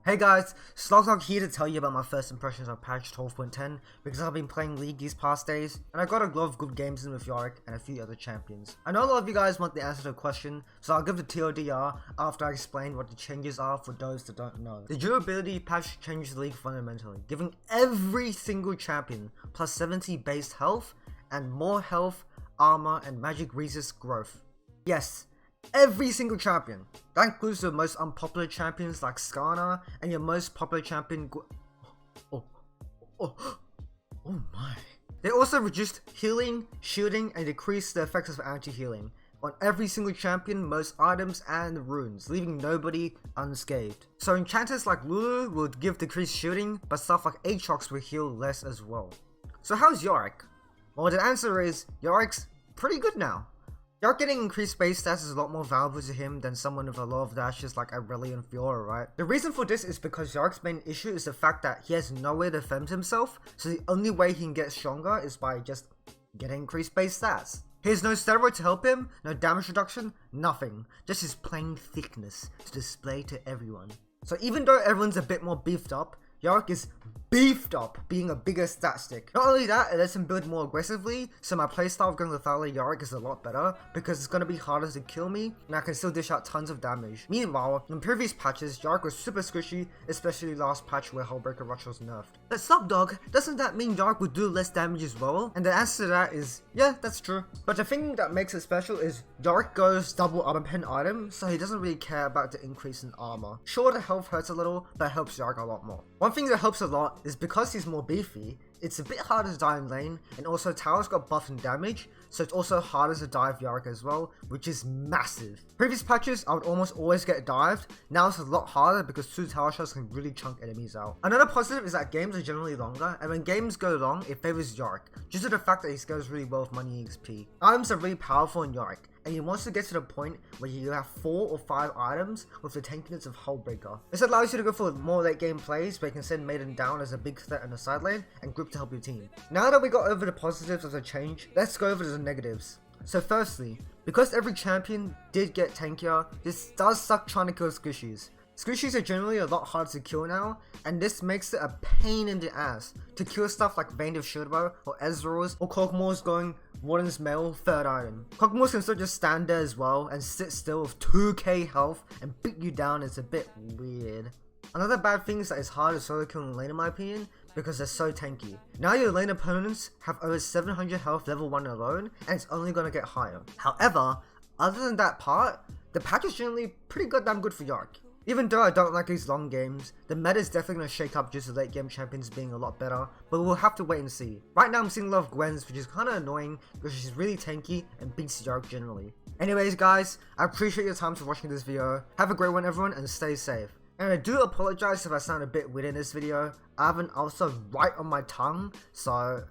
Hey guys, Slogdog here to tell you about my first impressions of patch 12.10 because I've been playing League these past days and I got a lot of good games in with Yorick and a few other champions. I know a lot of you guys want the answer to the question, so I'll give the TLDR after I explain what the changes are for those that don't know. The durability patch changes the league fundamentally, giving every single champion plus 70 base health and more health, armor and magic resist growth. Yes, every single champion. That includes the most unpopular champions like Skarner and your most popular champion oh my. They also reduced healing, shielding and decreased the effects of anti-healing on every single champion, most items and runes, leaving nobody unscathed. So enchanters like Lulu would give decreased shielding, but stuff like Aatrox will heal less as well. So how's Yorick? Well, the answer is Yorick's pretty good now. Yorick getting increased base stats is a lot more valuable to him than someone with a lot of dashes like Irelia and Fiora, right? The reason for this is because Yorick's main issue is the fact that he has nowhere to defend himself, so the only way he can get stronger is by just getting increased base stats. He has no steroid to help him, no damage reduction, nothing. Just his plain thickness to display to everyone. So even though everyone's a bit more beefed up, Yorick is beefed up, being a bigger stat stick. Not only that, it lets him build more aggressively, so my playstyle of going Lethalia Yorick is a lot better, because it's going to be harder to kill me, and I can still dish out tons of damage. Meanwhile, in previous patches, Yorick was super squishy, especially last patch where Hullbreaker Rush was nerfed. But stop dog, doesn't that mean Yorick would do less damage as well? And the answer to that is, yeah, that's true. But the thing that makes it special is, Yorick goes double armor pen item, so he doesn't really care about the increase in armor. Sure, the health hurts a little, but it helps Yorick a lot more. One thing that helps a lot is because he's more beefy, it's a bit harder to die in lane, and also towers got buffed in damage, so it's also harder to dive Yorick as well, which is massive. Previous patches, I would almost always get dived, now it's a lot harder because 2 tower shots can really chunk enemies out. Another positive is that games are generally longer, and when games go long, it favors Yorick, due to the fact that he scales really well with money XP. Items are really powerful in Yorick, and he wants to get to the point where you have 4 or 5 items with the tankiness of Hullbreaker. This allows you to go for more late game plays where you can send Maiden down as a big threat in the side lane and group to help your team. Now that we got over the positives of the change, let's go over the negatives. So firstly, because every champion did get tankier, this does suck trying to kill squishies. Squishies are generally a lot harder to kill now, and this makes it a pain in the ass to kill stuff like Vein of Shieldbow or Ezreal's or Kog'Maw's going Warden's Mail 3rd item. Kog'Maw's can still just stand there as well and sit still with 2k health and beat you down. It's a bit weird. Another bad thing is that it's hard to solo kill in lane in my opinion because they're so tanky. Now your lane opponents have over 700 health level 1 alone and it's only going to get higher. However, other than that part, the patch is generally pretty goddamn good for Yorick. Even though I don't like these long games, the meta is definitely going to shake up due to late game champions being a lot better, but we'll have to wait and see. Right now I'm seeing a lot of Gwen's, which is kind of annoying because she's really tanky and beats Yorick generally. Anyways guys, I appreciate your time for watching this video. Have a great one everyone and stay safe. And I do apologize if I sound a bit weird in this video. I have an ulcer right on my tongue, so